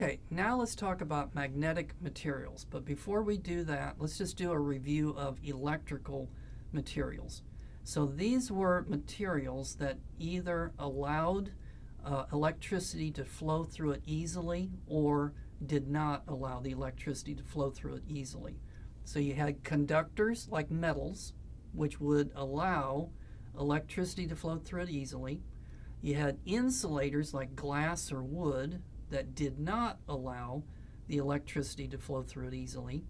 Okay, now let's talk about magnetic materials. But before we do that, let's just do a review of electrical materials. So these were materials that either allowed electricity to flow through it easily or did not allow the electricity to flow through it easily. So you had conductors like metals, which would allow electricity to flow through it easily. You had insulators like glass or wood that did not allow the electricity to flow through it easily.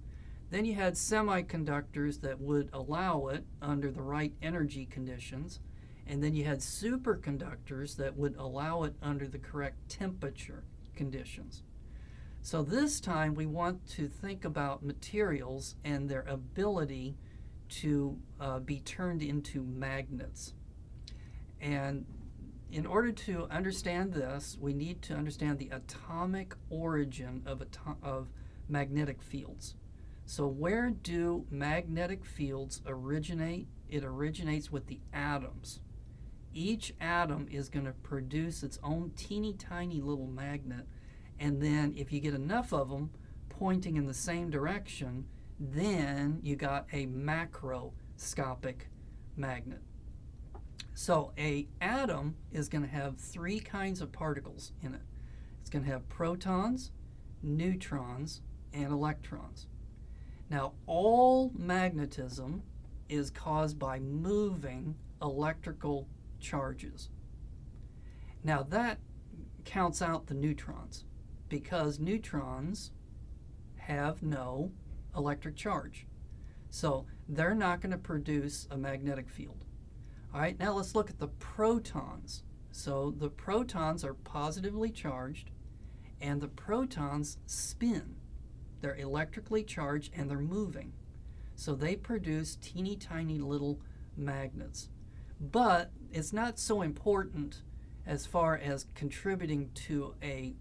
Then you had semiconductors that would allow it under the right energy conditions. And then you had superconductors that would allow it under the correct temperature conditions. So this time we want to think about materials and their ability to be turned into magnets. And in order to understand this, we need to understand the atomic origin of magnetic fields. So where do magnetic fields originate? It originates with the atoms. Each atom is going to produce its own teeny tiny little magnet, and then if you get enough of them pointing in the same direction, then you got a macroscopic magnet. So an atom is going to have three kinds of particles in it. It's going to have protons, neutrons, and electrons. Now, all magnetism is caused by moving electrical charges. Now, that counts out the neutrons because neutrons have no electric charge. So they're not going to produce a magnetic field. All right, now let's look at the protons. So the protons are positively charged, and the protons spin. They're electrically charged, and they're moving. So they produce teeny tiny little magnets. But it's not so important as far as contributing to a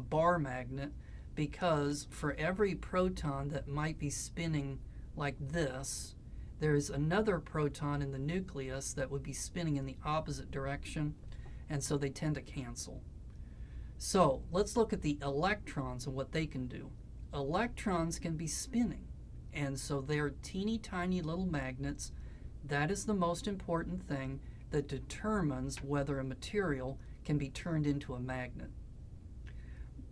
bar magnet, because for every proton that might be spinning like this, there's another proton in the nucleus that would be spinning in the opposite direction, and so they tend to cancel. So let's look at the electrons and what they can do. Electrons can be spinning, and so they're teeny tiny little magnets. That is the most important thing that determines whether a material can be turned into a magnet.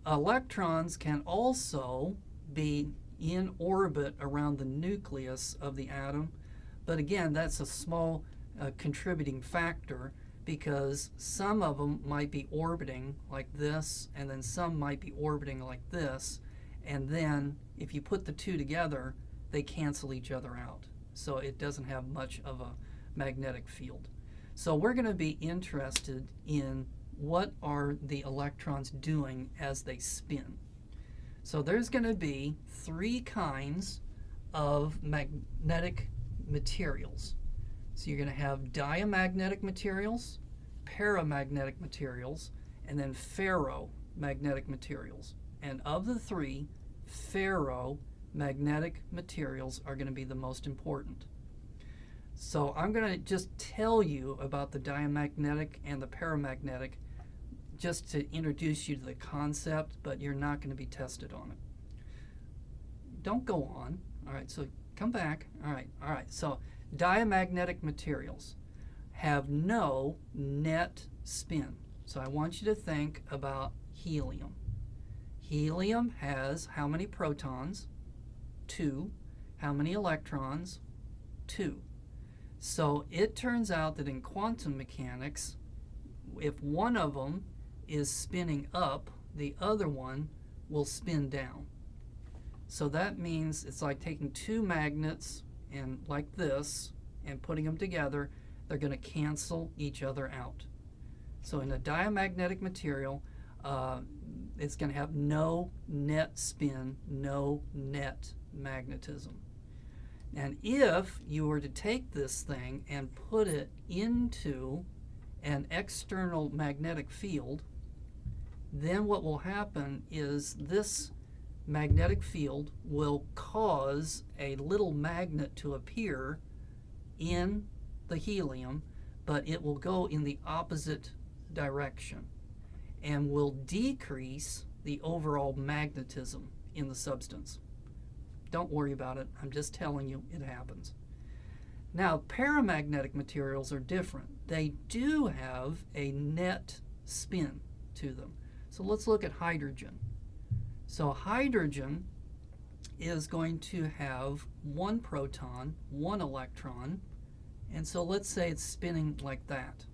Electrons can also be in orbit around the nucleus of the atom, but again, that's a small contributing factor, because some of them might be orbiting like this, and then some might be orbiting like this, and then if you put the two together, they cancel each other out. So it doesn't have much of a magnetic field. So we're going to be interested in what are the electrons doing as they spin. So there's going to be three kinds of magnetic materials. So you're going to have diamagnetic materials, paramagnetic materials, and then ferromagnetic materials. And of the three, ferromagnetic materials are going to be the most important. So I'm going to just tell you about the diamagnetic and the paramagnetic just to introduce you to the concept, but you're not going to be tested on it. Don't go on. All right, so come back. All right. So diamagnetic materials have no net spin. So I want you to think about helium. Helium has how many protons? 2. How many electrons? 2. So it turns out that in quantum mechanics, if one of them is spinning up, the other one will spin down. So that means it's like taking two magnets and like this and putting them together. They're going to cancel each other out. So in a diamagnetic material, it's going to have no net spin, no net magnetism. And if you were to take this thing and put it into an external magnetic field, then what will happen is this magnetic field will cause a little magnet to appear in the helium, but it will go in the opposite direction and will decrease the overall magnetism in the substance. Don't worry about it. I'm just telling you it happens. Now, paramagnetic materials are different. They do have a net spin to them. So let's look at hydrogen. So hydrogen is going to have one proton, one electron, and so let's say it's spinning like that.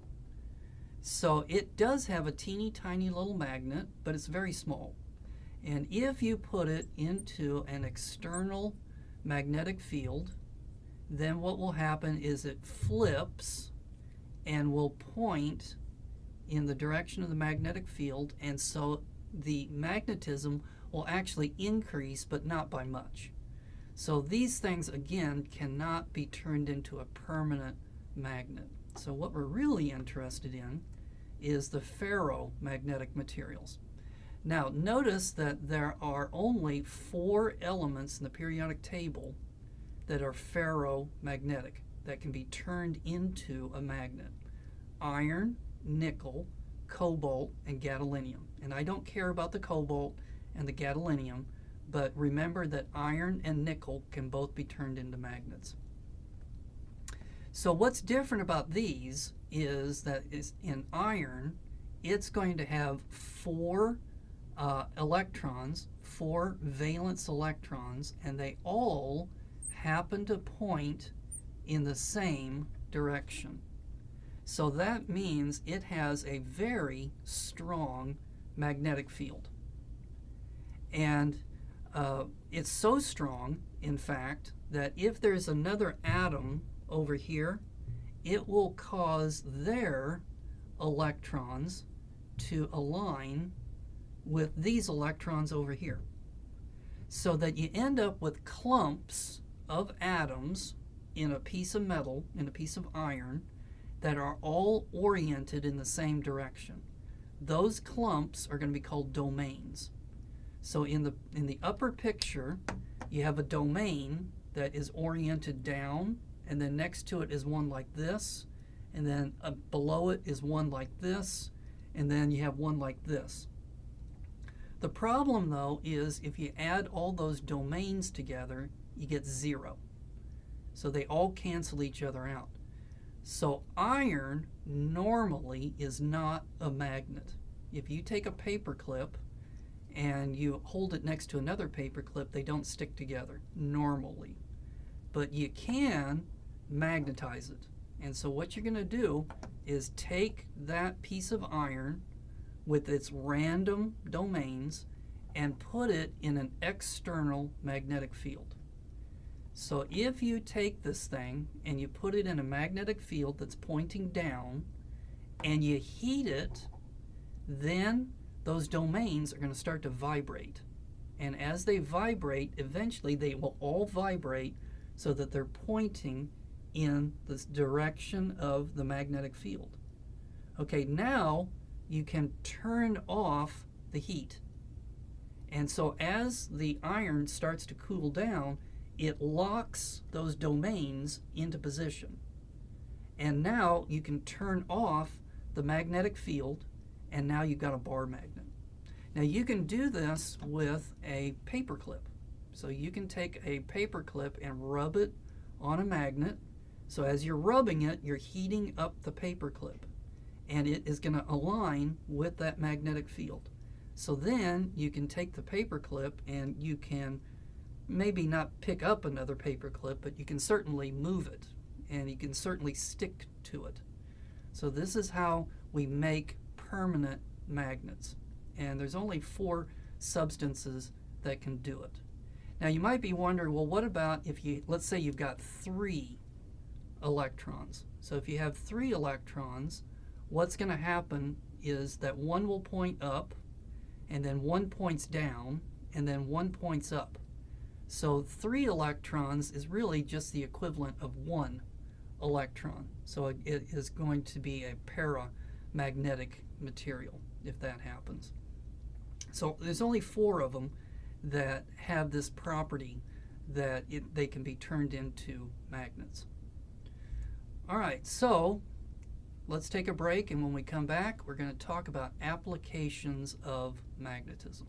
So it does have a teeny tiny little magnet, but it's very small. And if you put it into an external magnetic field, then what will happen is it flips and will point in the direction of the magnetic field, and so the magnetism will actually increase, but not by much. So these things, again, cannot be turned into a permanent magnet. So what we're really interested in is the ferromagnetic materials. Now, notice that there are only 4 elements in the periodic table that are ferromagnetic, that can be turned into a magnet: iron, nickel, cobalt, and gadolinium. And I don't care about the cobalt and the gadolinium, but remember that iron and nickel can both be turned into magnets. So what's different about these is that in iron, it's going to have 4 electrons, 4 valence electrons, and they all happen to point in the same direction. So that means it has a very strong magnetic field. And it's so strong, in fact, that if there's another atom over here, it will cause their electrons to align with these electrons over here, so that you end up with clumps of atoms in a piece of metal, in a piece of iron, that are all oriented in the same direction. Those clumps are going to be called domains. So in the upper picture, you have a domain that is oriented down, and then next to it is one like this, and then below it is one like this, and then you have one like this. The problem, though, is if you add all those domains together, you get 0. So they all cancel each other out. So iron normally is not a magnet. If you take a paper clip and you hold it next to another paper clip, they don't stick together normally. But you can magnetize it. And so what you're going to do is take that piece of iron with its random domains and put it in an external magnetic field. So if you take this thing and you put it in a magnetic field that's pointing down and you heat it, then those domains are going to start to vibrate. And as they vibrate, eventually they will all vibrate so that they're pointing in the direction of the magnetic field. Okay, now you can turn off the heat. And so as the iron starts to cool down, it locks those domains into position. And now you can turn off the magnetic field, and now you've got a bar magnet. Now you can do this with a paper clip. So you can take a paper clip and rub it on a magnet. So as you're rubbing it, you're heating up the paper clip, and it is going to align with that magnetic field. So then you can take the paper clip and you can maybe not pick up another paper clip, but you can certainly move it, and you can certainly stick to it. So this is how we make permanent magnets. And there's only 4 substances that can do it. Now you might be wondering, well, what about if let's say you've got 3 electrons. So if you have 3 electrons, what's going to happen is that one will point up, and then one points down, and then one points up. So 3 electrons is really just the equivalent of 1 electron. So it is going to be a paramagnetic material if that happens. So there's only 4 of them that have this property that they can be turned into magnets. All right, so let's take a break, and when we come back, we're going to talk about applications of magnetism.